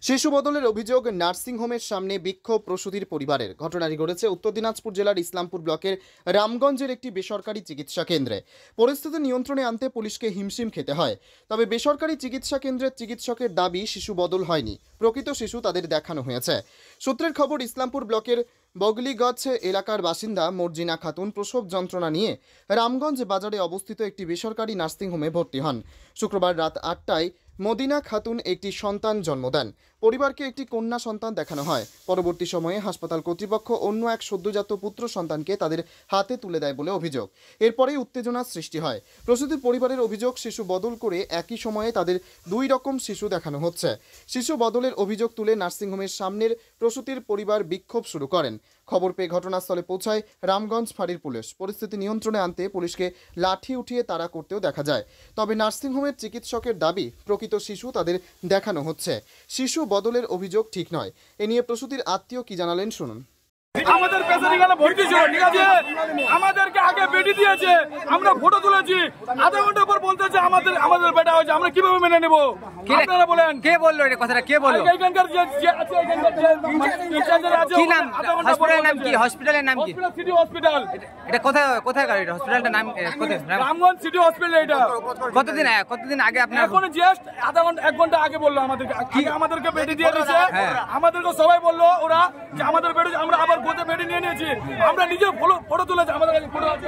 শিশু বদলের অভিযোগ, নার্সিংহোমের সামনে বিক্ষোভ প্রসূতির পরিবারের। ঘটনাটি ঘটেছে উত্তর দিনাজপুর জেলার ইসলামপুর ব্লকের রামগঞ্জের একটি বেসরকারি চিকিৎসা কেন্দ্রে। পরিস্থিতি নিয়ন্ত্রণে আনতে পুলিশকে হিমশিম খেতে হয়। তবে বেসরকারি চিকিৎসা কেন্দ্রের চিকিৎসকের দাবি শিশু বদল হয়নি, প্রকৃত শিশু তাদের দেখানো হয়েছে। সূত্রের খবর, ইসলামপুর ব্লকের বগলিগছ এলাকার বাসিন্দা মর্জিনা খাতুন প্রসব যন্ত্রণা নিয়ে রামগঞ্জ বাজারে অবস্থিত একটি বেসরকারি নার্সিংহোমে ভর্তি হন। শুক্রবার রাত 8টায় মদিনা খাতুন একটি সন্তান জন্ম দেন। পরিবারকে একটি কন্যা সন্তান দেখানো হয়। পরবর্তী সময়ে হাসপাতাল কর্তৃপক্ষ অন্য এক সদ্যজাত পুত্র সন্তানকে তাদের হাতে তুলে দেয় বলে অভিযোগ। এরপরেই উত্তেজনার সৃষ্টি হয়। প্রসূতির পরিবারের অভিযোগ, শিশু বদল করে একই সময়ে তাদের 2 রকম শিশু দেখানো হচ্ছে। শিশু বদলের অভিযোগ তুলে নার্সিংহোমের সামনের প্রসূতির পরিবার বিক্ষোভ শুরু করেন। খবর পেয়ে ঘটনাস্থলে পৌঁছায় রামগঞ্জ ফাঁড়ির পুলিশ। পরিস্থিতি নিয়ন্ত্রণে আনতে পুলিশকে লাঠি উঠিয়ে তাড়া করতেও দেখা যায়। তবে নার্সিংহোমের চিকিৎসকের দাবি প্রকৃত শিশু তাদের দেখানো হচ্ছে। শিশু বদলের অভিযোগ ঠিক নয়। এ নিয়ে প্রসূতির আত্মীয় কি জানালেন শুনুন। আমাদের পেশেন্ট এখানে ভর্তি ছিল, ঠিক আছে, আমাদেরকে আগে বেডি দিয়েছে, আমরা ফটো তুলেছি, আধা ঘন্টা পর বলতেছে আমাদের বেটা হয়েছে, আমরা কিভাবে মেনে নেব? আপনারা বলেন। কে বললো এটা কথাটা? কে বললো? এইখানকার যে আছে, এইখানকার যে ইনচার্জের আছে। কি নাম? হসপিটালের নাম কি? হসপিটালের নাম কি? City hospital. এটা কোথায় গাড়ি? এটা হসপিটালটার নাম কোথায়? Ramganj city hospital. এটা কতদিন আগে আপনার? এখন জাস্ট আধা ঘন্টা 1 ঘন্টা আগে বললো আমাদেরকে বেডি দিয়ে দিয়েছে। আমাদেরকে সবাই বললো ওরা যে আমাদের বেডি, আমরা আবার গোতে বেডি নিয়ে নিয়েছি, আমরা নিজে ফটো তুলেছি, আমাদের কাছে ফটো আছে।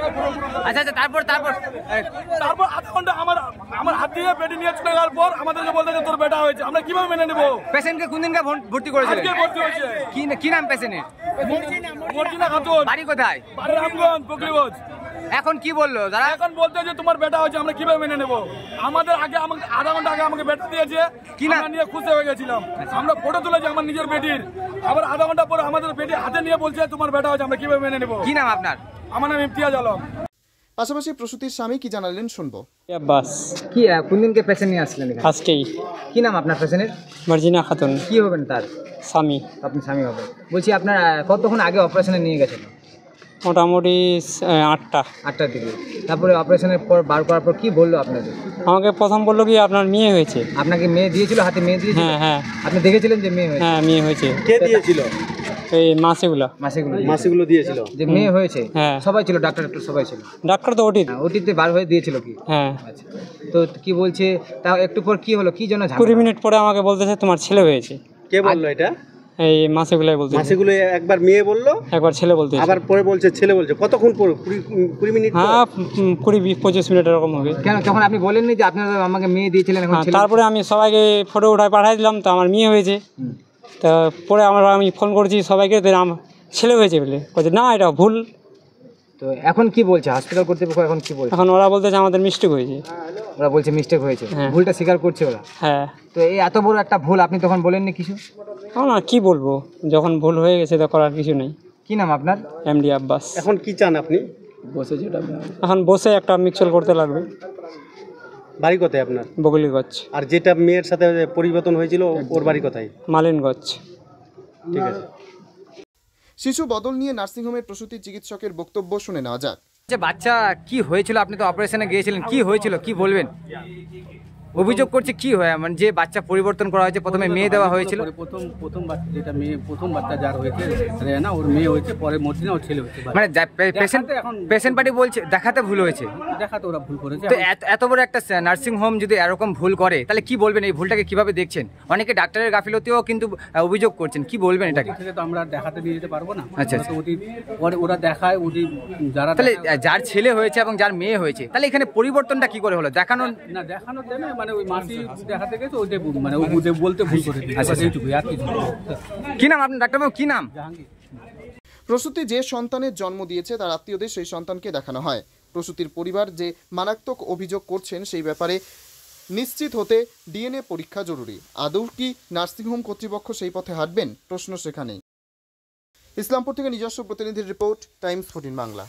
আচ্ছা, তারপর আধা ঘন্টা আমার হাত দিয়ে বেডি নিয়ে চলে যাওয়ার পর আমাদেরকে বলতে যে তোর বেটা হয়েছে, আমরা কিভাবে মেনে নেব? পেশেন্টকে কোন দিনকে ভর্তি করেছিলেন? আজকে ভর্তি হয়েছে। কি নাম পেশেন্টের? মর্জিনা খাতুন। বাড়ি কোথায়? রামগঞ্জ বগলিগঞ্জ। এখন কি বললো তারা? এখন বলতে যে তোমার বেটা হয়েছে, আমরা কিভাবে মেনে নেব? আমাদের আগে আধা ঘন্টা আগে আমাকে বেটা দিয়েছে, কি না নিয়ে খুশি হয়ে গেছিলাম, আমরা ফটো তুলেছি আমার নিজের বেটির। আবার আধা ঘন্টা পরে আমাদের বেটি হাতে নিয়ে বলছে তোমার বেটা হয়েছে, আমরা কিভাবে মেনে নেব? কি নাম আপনার? আমার নাম ইমতিয়াজ আলম। পাশাপাশি প্রসূতির স্বামী কি জানালেন শুনবো। বাস কি কোন দিনকে পেশেন্ট নিয়ে আসলেন? আজকেই। কি নাম আপনার পেশেন্টের? মর্জিনা খাতুন। কি হবেন তার? স্বামী। আপনি স্বামী হবেন। বলছি আপনার কতক্ষণ আগে অপারেশনে নিয়ে গেছেন? মোটামুটি 8টার দিকে। তারপরে অপারেশনের পর বার করার পর কি বললো আপনাকে? আমাকে প্রথম বললো কি আপনার মেয়ে হয়েছে। আপনাকে মেয়ে দিয়েছিল? হাতে মেয়ে দিয়েছিল? হ্যাঁ। আপনি দেখেছিলেন যে মেয়ে হয়েছে? হ্যাঁ, মেয়ে হয়েছে। কে দিয়েছিল? এই মাসিগুলো দিয়েছিল যে মেয়ে হয়েছে। হ্যাঁ, সবাই ছিল, ডাক্তার সবাই ছিল। ডাক্তার তো ওটিতে বার হয়ে দিয়েছিল কি? হ্যাঁ। আচ্ছা, তো কি বলছে তা একটু পর কি হলো, কি জন্য? 20 মিনিট পরে আমাকে বলতেছে তোমার ছেলে হয়েছে। কে বললো এটা? এই মাসিগুলাই বলতে। মাসিগুলো একবার মেয়ে বললো, একবার ছেলে বলতে, আবার পরে বলছে ছেলে বলছে। কতক্ষণ পর? 20 মিনিট? হ্যাঁ, 20-25 মিনিট এরকম হবে। কেন তখন আপনি বলেননি যে আপনারা আমাকে মেয়ে দিয়েছিলেন? এখন তারপরে আমি সবাইকে ফটো উঠায় পাঠাই দিলাম, তো আমার মেয়ে হয়েছে। তা পরে আমি ফোন করছি সবাইকে, আমার ছেলে হয়েছে বলে বলছে না এটা ভুল। তো এখন কি বলছে হসপিটাল কর্তৃপক্ষ? এখন কি বলছে? এখন ওরা বলতেছে আমাদের মিস্টেক হয়েছে। ওরা বলছে মিস্টেক হয়েছে, হ্যাঁ। ভুলটা স্বীকার করছে ওরা। হ্যাঁ। তো এই এত বড় একটা ভুল আপনি তখন বলেননি কিছু? না, কি বলবো, যখন ভুল হয়ে গেছে তো করার কিছু নেই। কি নাম আপনার? এমডি আব্বাস। এখন কি চান আপনি? এখন বসে একটা মিক্সচার করতে লাগবে। বাড়ি কোথায় আপনার? বগলিগছ। আর যেটা মেয়ের সাথে পরিবর্তন হয়েছিল ওর বাড়ি কোথায়? মালিনগঞ্জ। ঠিক আছে। শিশু বদল নিয়ে নার্সিংহোমের প্রসূতি চিকিৎসকের বক্তব্য শুনে নেওয়া যাক। যে বাচ্চা কি হয়েছিল, আপনি তো অপারেশনে গিয়েছিলেন, কি হয়েছিল কি বলবেন? অভিযোগ করছে কি হয়, মানে যে বাচ্চা পরিবর্তন করা হয়েছে, প্রথমে মেয়ে দেওয়া হয়েছিল। প্রথম বাচ্চা যেটা মেয়ে, প্রথম বাচ্চা যার হয়েছে রেনা, ওর মেয়ে হয়েছে, পরে মর্জিনা ওর ছেলে হয়েছে। মানে পেশেন্ট পার্টি বলছে দেখাতে ভুল হয়েছে। দেখাতে ওরা ভুল করেছে। তো এত বড় একটা নার্সিং হোম যদি এরকম ভুল করে তাহলে কি বলবেন? এই ভুলটাকে কিভাবে দেখছেন? অনেকে ডাক্তারের গাফিলতিও কিন্তু অভিযোগ করছেন, কি বলবেন এটাকে? তো আমরা দেখাতে নিয়ে যেতে পারবো না। আচ্ছা, পরে ওরা দেখায়, যারা তাহলে যার ছেলে হয়েছে এবং যার মেয়ে হয়েছে, তাহলে এখানে পরিবর্তনটা কি করে হলো? দেখানো না, দেখানোর জন্য মানে ওই মাসি দেখাতে গেছে, ওইটাই মানে ও বলতে ভুল করে দিয়েছে। এইটুকুই, আর কিছু। কি নাম আপনার ডাক্তারবাবু? কি নাম? প্রসূতি যে সন্তানের জন্ম দিয়েছে তার আত্মীয়দের সেই সন্তানকে দেখানো হয়। প্রসূতির পরিবার যে মারাত্মক অভিযোগ করছেন সেই ব্যাপারে নিশ্চিত হতে ডিএনএ পরীক্ষা জরুরি। আদৌ কি নার্সিংহোম কর্তৃপক্ষ সেই পথে হাঁটবেন? প্রশ্ন সেখানেই। ইসলামপুর থেকে নিজস্ব প্রতিনিধির রিপোর্ট, টাইমস 14 বাংলা।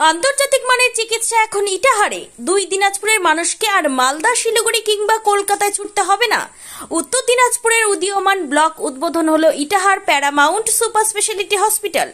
আন্তর্জাতিক মানের চিকিৎসা এখন ইটাহারে। 2 দিনাজপুরের মানুষকে আর মালদা, শিলিগুড়ি কিংবা কলকাতায় ছুটতে হবে না। উত্তর দিনাজপুরের উদীয়মান ব্লক উদ্বোধন হলো Itahar Paramount super speciality hospital.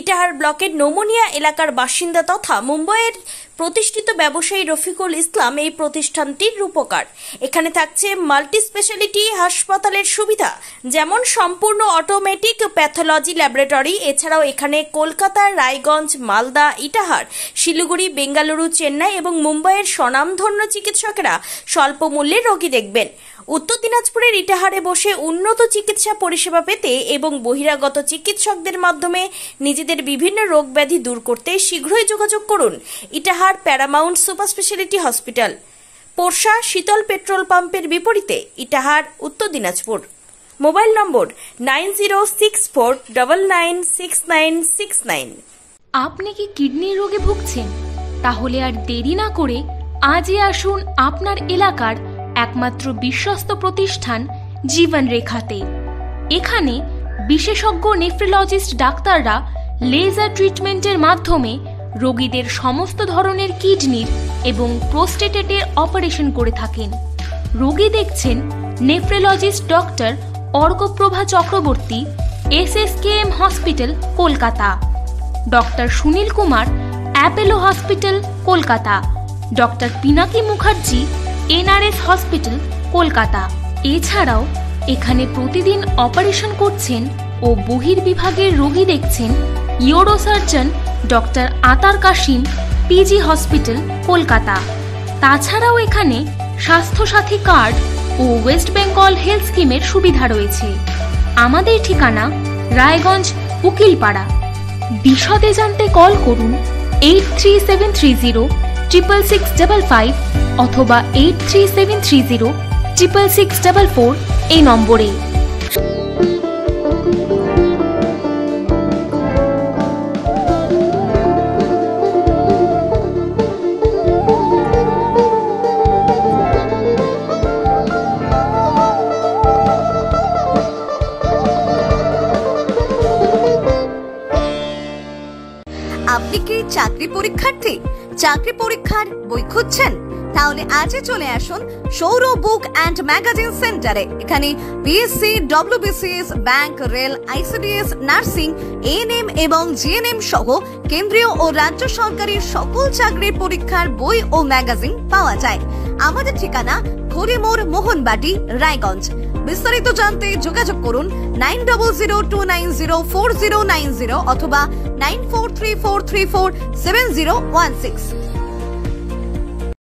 Itahar ব্লকের নোমনিয়া এলাকার বাসিন্দা তথা মুম্বাইয়ের প্রতিষ্ঠিত ব্যবসায়ী রফিকুল ইসলাম এই প্রতিষ্ঠানটির রূপকার। এখানে থাকছে মাল্টি স্পেশালিটি হাসপাতালের সুবিধা, যেমন সম্পূর্ণ অটোমেটিক প্যাথোলজি ল্যাবরেটরি। এছাড়াও এখানে কলকাতা, রায়গঞ্জ, মালদা, ইটাহার, শিলিগুড়ি, বেঙ্গালুরু, চেন্নাই এবং মুম্বাইয়ের স্বনামধন্য চিকিৎসকেরা স্বল্প মূল্যে রোগী দেখবেন। উত্তর দিনাজপুরের ইটাহারে বসে উন্নত চিকিৎসা পরিষেবা পেতে এবং বহিরাগত চিকিৎসকদের মাধ্যমে নিজেদের বিভিন্ন রোগ ব্যাধি দূর করতে শীঘ্রই যোগাযোগ করুন Itahar Paramount super speciality hospital, Porsha Shital petrol পাম্পের বিপরীতে, ইটাহার, উত্তর দিনাজপুর। মোবাইল নম্বর 9064996969। আপনি কি কিডনি রোগে ভুগছেন? তাহলে আর দেরি না করে আজই আসুন আপনার এলাকার একমাত্র বিশ্বস্ত প্রতিষ্ঠান জীবন রেখাতে। এখানে বিশেষজ্ঞ নেফ্রোলজিস্ট ডাক্তাররা লেজার ট্রিটমেন্টের মাধ্যমে রোগীদের সমস্ত ধরনের কিডনির এবং প্রোস্টেটের অপারেশন করে থাকেন। রোগী দেখছেন nephrologist doctor Arkaprava Chakraborty, SSKM hospital, Kolkata. Doctor Sunil Kumar, Apollo hospital, Kolkata. Doctor Pinaki Mukherjee, NRS hospital, Kolkata. এছাড়াও এখানে প্রতিদিন অপারেশন করছেন ও বহির্বিভাগের রোগী দেখছেন ইউরোসার্জন ডক্টর আতার কাশিম, PG হসপিটাল, কলকাতা। তাছাড়াও এখানে স্বাস্থ্যসাথী কার্ড ও ওয়েস্ট বেঙ্গল হেলথ স্কিমের সুবিধা রয়েছে। আমাদের ঠিকানা রায়গঞ্জ, উকিলপাড়া। বিশদে জানতে কল করুন 8373066655 অথবা 8373066644 এই নম্বরে। আপনি কি চাকরি পরীক্ষার্থী? চাকরি পরীক্ষার বই খুঁজছেন? তাহলে আজই চলে আসুন সৌর বুক অ্যান্ড ম্যাগাজিন সেন্টারে। এখানে BSc, WBCS, bank, rail, ICDS, nursing, ANM এবং GNM সহ কেন্দ্রীয় ও রাজ্য সরকারের সকল চাকরির পরীক্ষার বই ও ম্যাগাজিন পাওয়া যায়। আমাদের ঠিকানা হরিমোড়, মোহনবাটি, রায়গঞ্জ। বিস্তারিত জানতে যোগাযোগ করুন 9002904090 অথবা 9434347016।